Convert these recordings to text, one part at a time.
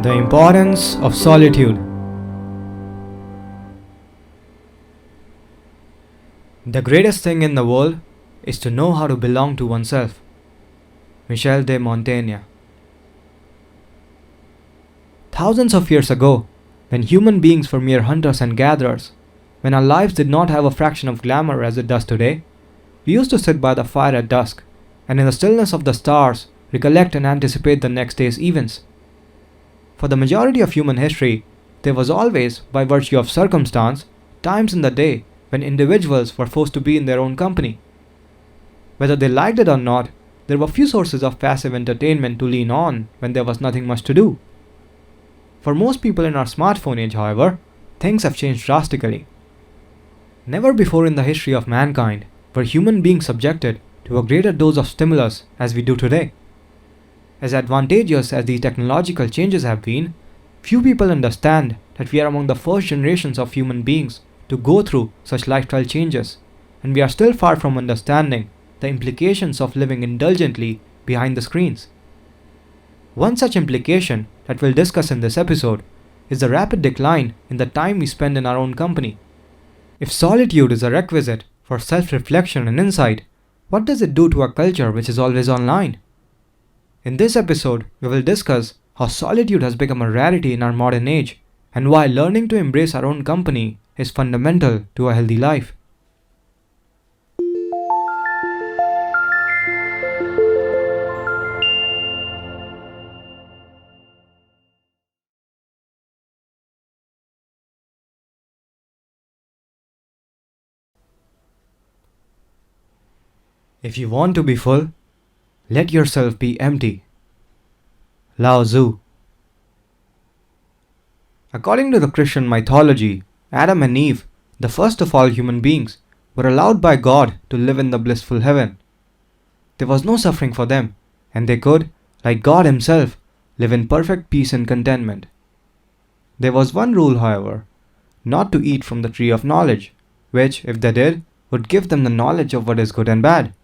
The Importance of Solitude. The greatest thing in the world is to know how to belong to oneself. Michel de Montaigne. Thousands of years ago, when human beings were mere hunters and gatherers, when our lives did not have a fraction of glamour as it does today, we used to sit by the fire at dusk and in the stillness of the stars recollect and anticipate the next day's events. For the majority of human history, there was always, by virtue of circumstance, times in the day when individuals were forced to be in their own company. Whether they liked it or not, there were few sources of passive entertainment to lean on when there was nothing much to do. For most people in our smartphone age, however, things have changed drastically. Never before in the history of mankind were human beings subjected to a greater dose of stimulus as we do today. As advantageous as these technological changes have been, few people understand that we are among the first generations of human beings to go through such lifestyle changes, and we are still far from understanding the implications of living indulgently behind the screens. One such implication that we'll discuss in this episode is the rapid decline in the time we spend in our own company. If solitude is a requisite for self-reflection and insight, what does it do to a culture which is always online? In this episode, we will discuss how solitude has become a rarity in our modern age and why learning to embrace our own company is fundamental to a healthy life. If you want to be full, let yourself be empty. Lao Tzu. According to the Christian mythology, Adam and Eve, the first of all human beings, were allowed by God to live in the blissful heaven. There was no suffering for them, and they could, like God Himself, live in perfect peace and contentment. There was one rule, however, not to eat from the tree of knowledge, which, if they did, would give them the knowledge of what is good and bad.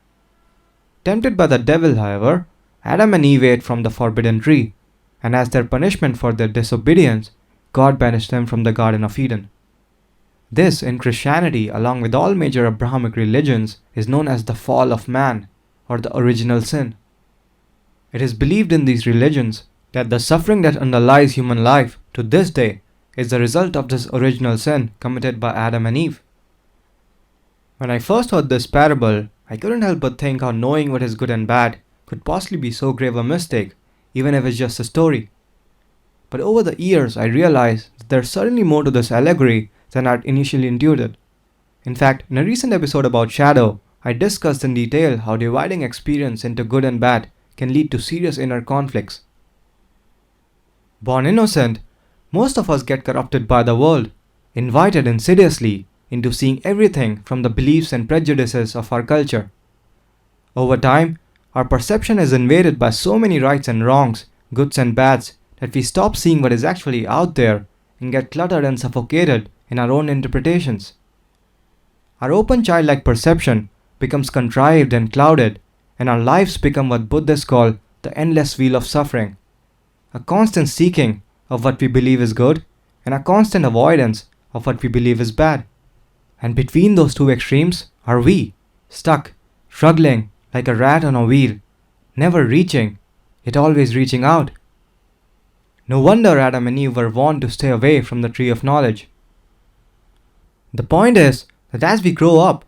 Tempted by the devil, however, Adam and Eve ate from the forbidden tree, and as their punishment for their disobedience, God banished them from the Garden of Eden. This, in Christianity, along with all major Abrahamic religions, is known as the fall of man, or the original sin. It is believed in these religions that the suffering that underlies human life to this day is the result of this original sin committed by Adam and Eve. When I first heard this parable, I couldn't help but think how knowing what is good and bad could possibly be so grave a mistake, even if it's just a story. But over the years, I realized that there's certainly more to this allegory than I'd initially intuited. In fact, in a recent episode about shadow, I discussed in detail how dividing experience into good and bad can lead to serious inner conflicts. Born innocent, most of us get corrupted by the world, invited insidiously into seeing everything from the beliefs and prejudices of our culture. Over time, our perception is invaded by so many rights and wrongs, goods and bads, that we stop seeing what is actually out there and get cluttered and suffocated in our own interpretations. Our open childlike perception becomes contrived and clouded, and our lives become what Buddhists call the endless wheel of suffering, a constant seeking of what we believe is good and a constant avoidance of what we believe is bad. And between those two extremes are we, stuck, struggling like a rat on a wheel, never reaching, yet always reaching out. No wonder Adam and Eve were warned to stay away from the tree of knowledge. The point is that as we grow up,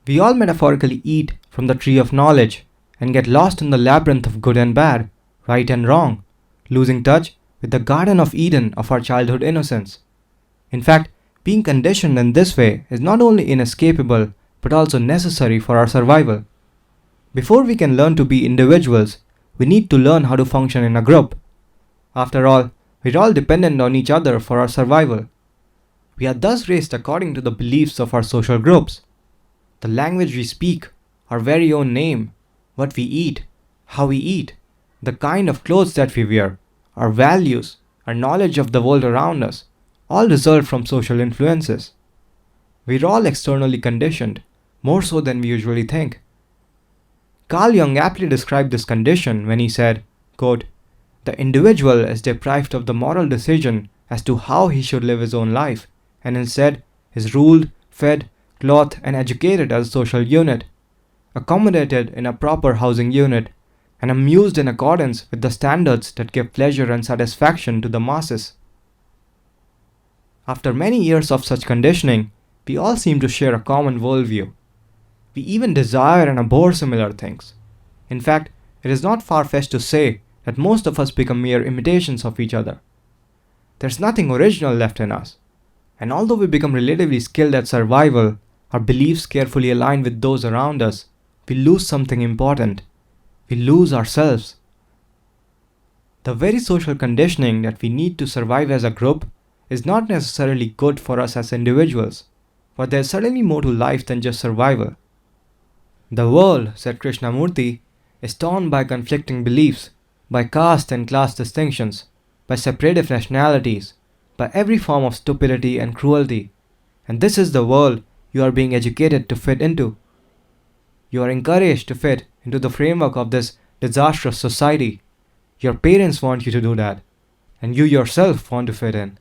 we all metaphorically eat from the tree of knowledge and get lost in the labyrinth of good and bad, right and wrong, losing touch with the Garden of Eden of our childhood innocence. In fact, being conditioned in this way is not only inescapable but also necessary for our survival. Before we can learn to be individuals, we need to learn how to function in a group. After all, we're all dependent on each other for our survival. We are thus raised according to the beliefs of our social groups. The language we speak, our very own name, what we eat, how we eat, the kind of clothes that we wear, our values, our knowledge of the world around us, all result from social influences. We're all externally conditioned, more so than we usually think. Carl Jung aptly described this condition when he said, quote, The individual is deprived of the moral decision as to how he should live his own life, and instead is ruled, fed, clothed, and educated as a social unit, accommodated in a proper housing unit, and amused in accordance with the standards that give pleasure and satisfaction to the masses. After many years of such conditioning, we all seem to share a common worldview. We even desire and abhor similar things. In fact, it is not far-fetched to say that most of us become mere imitations of each other. There's nothing original left in us. And although we become relatively skilled at survival, our beliefs carefully align with those around us, we lose something important. We lose ourselves. The very social conditioning that we need to survive as a group is not necessarily good for us as individuals, but there's certainly more to life than just survival. The world, said Krishnamurti, is torn by conflicting beliefs, by caste and class distinctions, by separative nationalities, by every form of stupidity and cruelty. And this is the world you are being educated to fit into. You are encouraged to fit into the framework of this disastrous society. Your parents want you to do that, and you yourself want to fit in.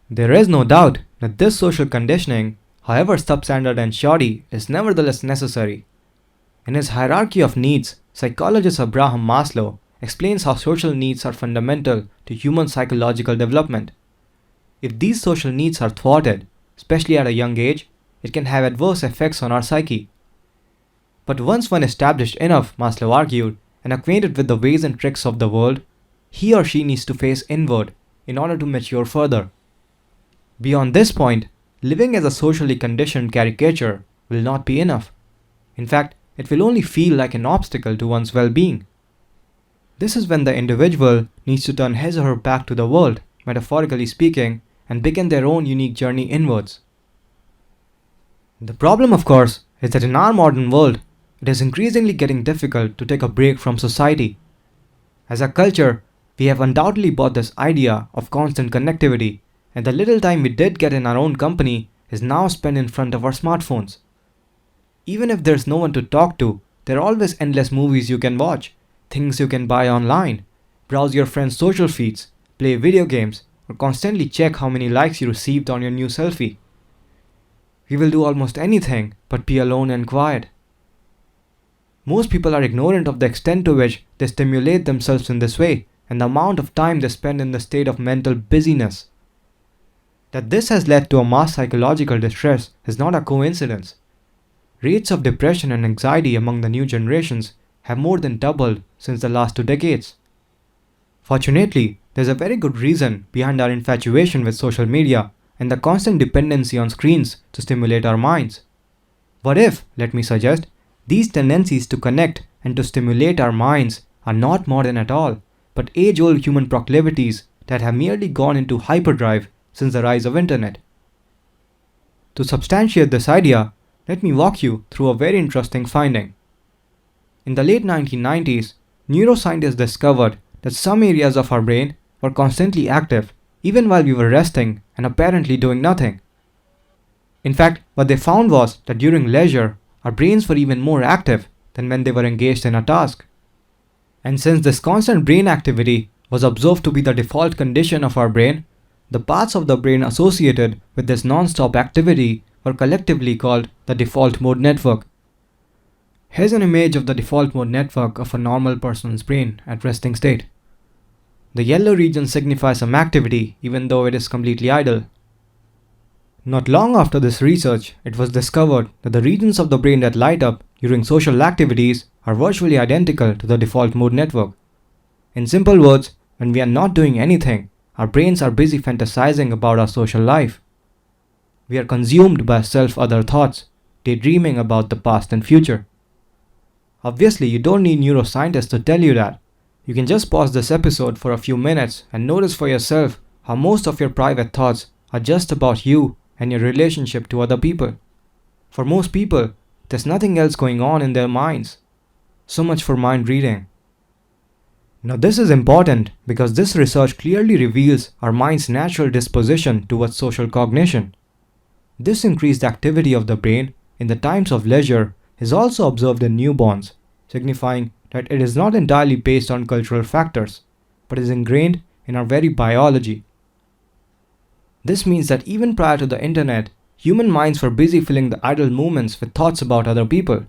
There is no doubt that this social conditioning, however substandard and shoddy, is nevertheless necessary. In his hierarchy of needs, psychologist Abraham Maslow explains how social needs are fundamental to human psychological development. If these social needs are thwarted, especially at a young age, it can have adverse effects on our psyche. But once one established enough, Maslow argued, and acquainted with the ways and tricks of the world, he or she needs to face inward in order to mature further. Beyond this point, living as a socially conditioned caricature will not be enough. In fact, it will only feel like an obstacle to one's well-being. This is when the individual needs to turn his or her back to the world, metaphorically speaking, and begin their own unique journey inwards. The problem, of course, is that in our modern world, it is increasingly getting difficult to take a break from society. As a culture, we have undoubtedly bought this idea of constant connectivity, and the little time we did get in our own company is now spent in front of our smartphones. Even if there's no one to talk to, there are always endless movies you can watch, things you can buy online, browse your friends' social feeds, play video games, or constantly check how many likes you received on your new selfie. We will do almost anything but be alone and quiet. Most people are ignorant of the extent to which they stimulate themselves in this way and the amount of time they spend in the state of mental busyness. That this has led to a mass psychological distress is not a coincidence. Rates of depression and anxiety among the new generations have more than doubled since the last 2 decades. Fortunately, there's a very good reason behind our infatuation with social media and the constant dependency on screens to stimulate our minds. What if, let me suggest, these tendencies to connect and to stimulate our minds are not modern at all, but age-old human proclivities that have merely gone into hyperdrive since the rise of internet? To substantiate this idea, let me walk you through a very interesting finding. In the late 1990s, neuroscientists discovered that some areas of our brain were constantly active even while we were resting and apparently doing nothing. In fact, what they found was that during leisure, our brains were even more active than when they were engaged in a task. And since this constant brain activity was observed to be the default condition of our brain, the parts of the brain associated with this non-stop activity were collectively called the default mode network. Here's an image of the default mode network of a normal person's brain at resting state. The yellow region signifies some activity even though it is completely idle. Not long after this research, it was discovered that the regions of the brain that light up during social activities are virtually identical to the default mode network. In simple words, when we are not doing anything, our brains are busy fantasizing about our social life. We are consumed by self-other thoughts, daydreaming about the past and future. Obviously, you don't need neuroscientists to tell you that. You can just pause this episode for a few minutes and notice for yourself how most of your private thoughts are just about you and your relationship to other people. For most people, there's nothing else going on in their minds. So much for mind reading. Now this is important because this research clearly reveals our mind's natural disposition towards social cognition. This increased activity of the brain in the times of leisure is also observed in newborns, signifying that it is not entirely based on cultural factors, but is ingrained in our very biology. This means that even prior to the internet, human minds were busy filling the idle moments with thoughts about other people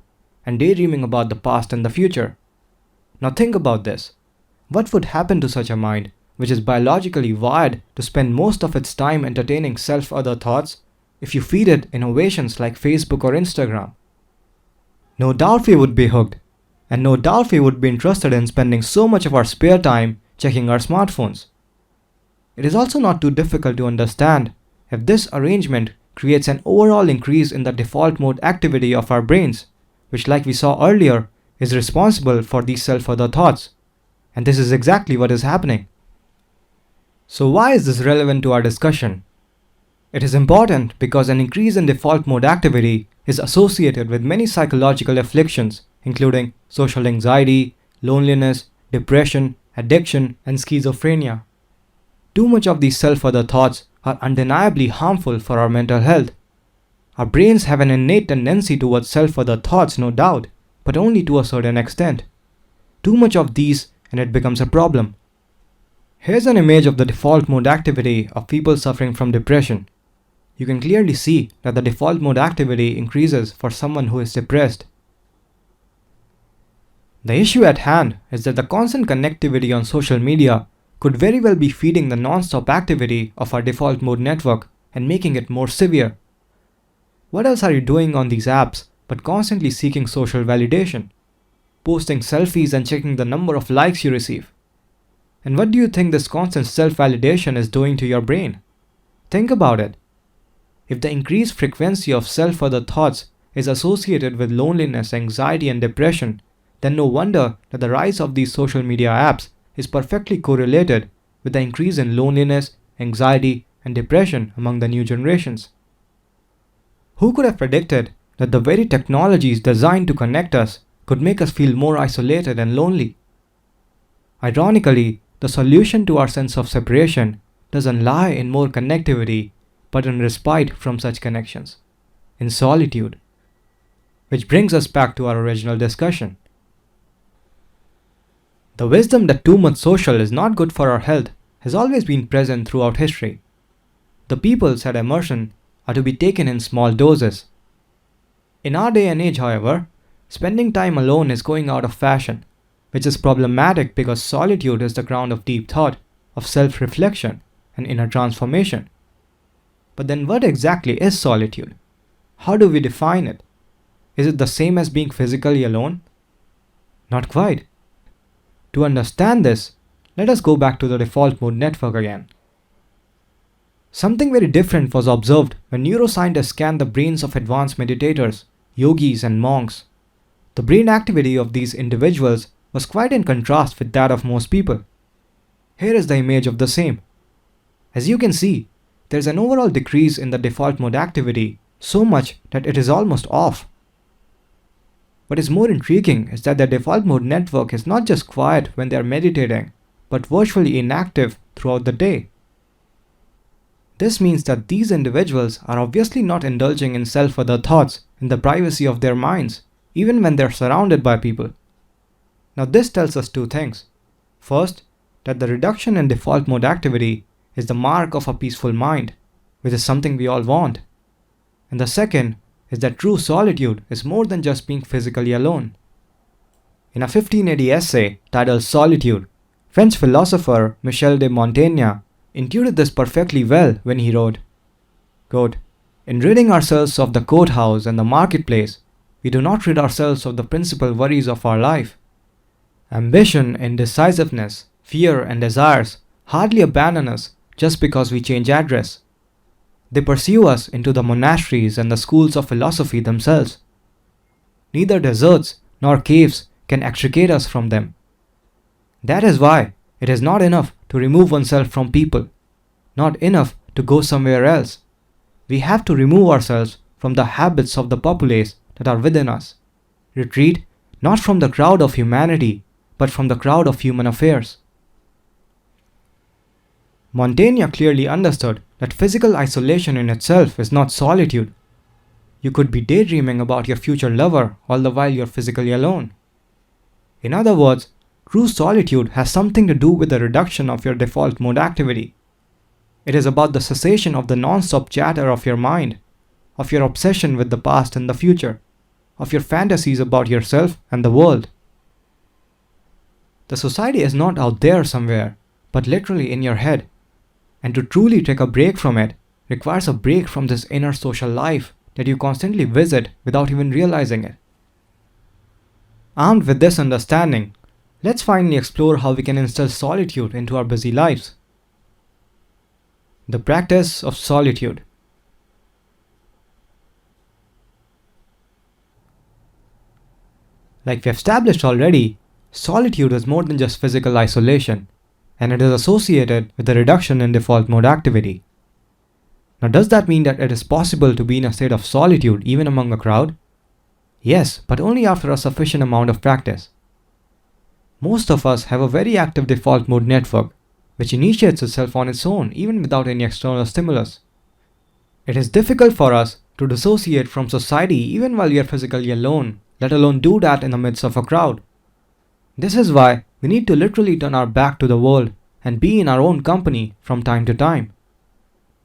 and daydreaming about the past and the future. Now think about this. What would happen to such a mind, which is biologically wired to spend most of its time entertaining self-other thoughts, if you feed it innovations like Facebook or Instagram? No doubt we would be hooked, and no doubt we would be interested in spending so much of our spare time checking our smartphones. It is also not too difficult to understand if this arrangement creates an overall increase in the default mode activity of our brains, which, like we saw earlier, is responsible for these self-other thoughts. And this is exactly what is happening. So why is this relevant to our discussion? It is important because an increase in default mode activity is associated with many psychological afflictions, including social anxiety, loneliness, depression, addiction, and schizophrenia. Too much of these self-other thoughts are undeniably harmful for our mental health. Our brains have an innate tendency towards self-other thoughts, no doubt, but only to a certain extent. Too much of these and it becomes a problem. Here's an image of the default mode activity of people suffering from depression. You can clearly see that the default mode activity increases for someone who is depressed. The issue at hand is that the constant connectivity on social media could very well be feeding the non-stop activity of our default mode network and making it more severe. What else are you doing on these apps but constantly seeking social validation? Posting selfies and checking the number of likes you receive. And what do you think this constant self-validation is doing to your brain? Think about it. If the increased frequency of self-other thoughts is associated with loneliness, anxiety, and depression, then no wonder that the rise of these social media apps is perfectly correlated with the increase in loneliness, anxiety, and depression among the new generations. Who could have predicted that the very technologies designed to connect us could make us feel more isolated and lonely? Ironically, the solution to our sense of separation doesn't lie in more connectivity, but in respite from such connections, in solitude. Which brings us back to our original discussion. The wisdom that too much social is not good for our health has always been present throughout history. The peoples at immersion are to be taken in small doses. In our day and age, however, spending time alone is going out of fashion, which is problematic because solitude is the ground of deep thought, of self-reflection, and inner transformation. But then what exactly is solitude? How do we define it? Is it the same as being physically alone? Not quite. To understand this, let us go back to the default mode network again. Something very different was observed when neuroscientists scanned the brains of advanced meditators, yogis, and monks. The brain activity of these individuals was quite in contrast with that of most people. Here is the image of the same. As you can see, there is an overall decrease in the default mode activity, so much that it is almost off. What is more intriguing is that the default mode network is not just quiet when they are meditating, but virtually inactive throughout the day. This means that these individuals are obviously not indulging in self-other thoughts in the privacy of their minds, even when they are surrounded by people. Now this tells us two things. First, that the reduction in default mode activity is the mark of a peaceful mind, which is something we all want. And the second is that true solitude is more than just being physically alone. In a 1580 essay titled Solitude, French philosopher Michel de Montaigne intuited this perfectly well when he wrote, quote, "In ridding ourselves of the courthouse and the marketplace, we do not rid ourselves of the principal worries of our life. Ambition, indecisiveness, fear, and desires hardly abandon us just because we change address. They pursue us into the monasteries and the schools of philosophy themselves. Neither deserts nor caves can extricate us from them. That is why it is not enough to remove oneself from people, not enough to go somewhere else. We have to remove ourselves from the habits of the populace that are within us. Retreat not from the crowd of humanity, but from the crowd of human affairs." Montaigne clearly understood that physical isolation in itself is not solitude. You could be daydreaming about your future lover all the while you're physically alone. In other words, true solitude has something to do with the reduction of your default mode activity. It is about the cessation of the non-stop chatter of your mind, of your obsession with the past and the future, of your fantasies about yourself and the world. The society is not out there somewhere, but literally in your head. And to truly take a break from it requires a break from this inner social life that you constantly visit without even realizing it. Armed with this understanding, let's finally explore how we can instill solitude into our busy lives. The practice of solitude. Like we have established already, solitude is more than just physical isolation, and it is associated with a reduction in default mode activity. Now, does that mean that it is possible to be in a state of solitude even among a crowd? Yes, but only after a sufficient amount of practice. Most of us have a very active default mode network, which initiates itself on its own even without any external stimulus. It is difficult for us to dissociate from society even while we are physically alone, let alone do that in the midst of a crowd. This is why we need to literally turn our back to the world and be in our own company from time to time.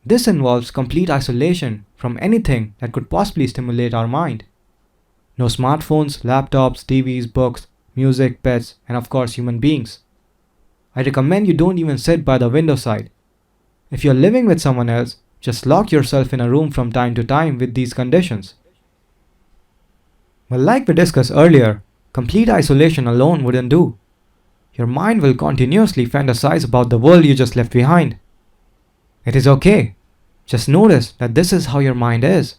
This involves complete isolation from anything that could possibly stimulate our mind. No smartphones, laptops, TVs, books, music, pets, and of course human beings. I recommend you don't even sit by the window side. If you're living with someone else, just lock yourself in a room from time to time with these conditions. Well, like we discussed earlier, complete isolation alone wouldn't do. Your mind will continuously fantasize about the world you just left behind. It is okay. Just notice that this is how your mind is.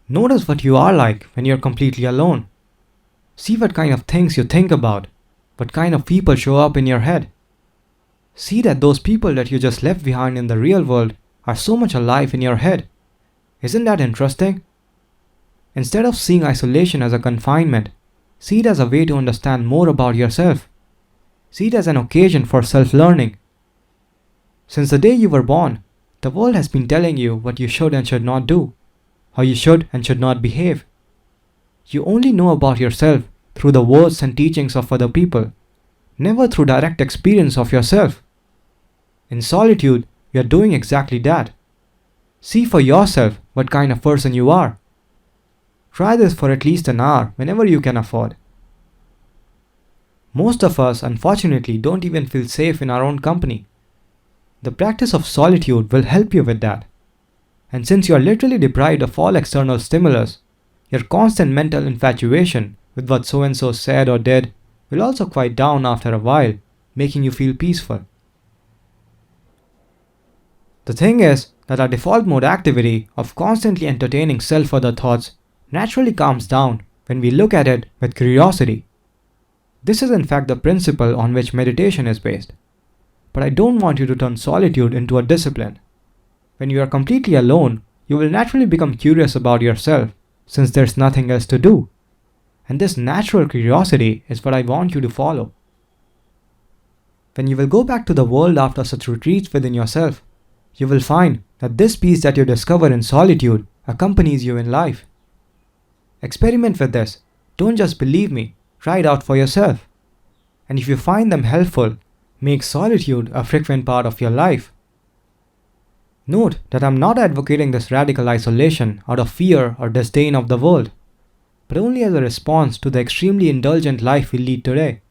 Notice what you are like when you're completely alone. See what kind of things you think about, what kind of people show up in your head. See that those people that you just left behind in the real world are so much alive in your head. Isn't that interesting? Instead of seeing isolation as a confinement, see it as a way to understand more about yourself. See it as an occasion for self-learning. Since the day you were born, the world has been telling you what you should and should not do, how you should and should not behave. You only know about yourself through the words and teachings of other people, never through direct experience of yourself. In solitude, you are doing exactly that. See for yourself what kind of person you are. Try this for at least an hour whenever you can afford. Most of us, unfortunately, don't even feel safe in our own company. The practice of solitude will help you with that. And since you are literally deprived of all external stimulus, your constant mental infatuation with what so-and-so said or did will also quiet down after a while, making you feel peaceful. The thing is that our default mode activity of constantly entertaining self-other thoughts naturally calms down when we look at it with curiosity. This is in fact the principle on which meditation is based. But I don't want you to turn solitude into a discipline. When you are completely alone, you will naturally become curious about yourself since there's nothing else to do. And this natural curiosity is what I want you to follow. When you will go back to the world after such retreats within yourself, you will find that this peace that you discover in solitude accompanies you in life. Experiment with this. Don't just believe me, try it out for yourself. And if you find them helpful, make solitude a frequent part of your life. Note that I'm not advocating this radical isolation out of fear or disdain of the world, but only as a response to the extremely indulgent life we lead today.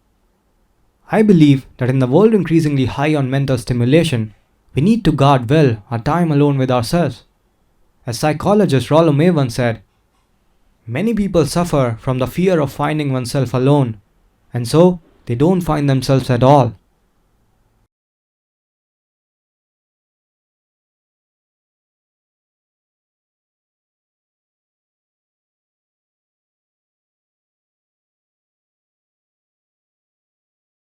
I believe that in the world increasingly high on mental stimulation, we need to guard well our time alone with ourselves. As psychologist Rollo May once said, many people suffer from the fear of finding oneself alone, and so they don't find themselves at all.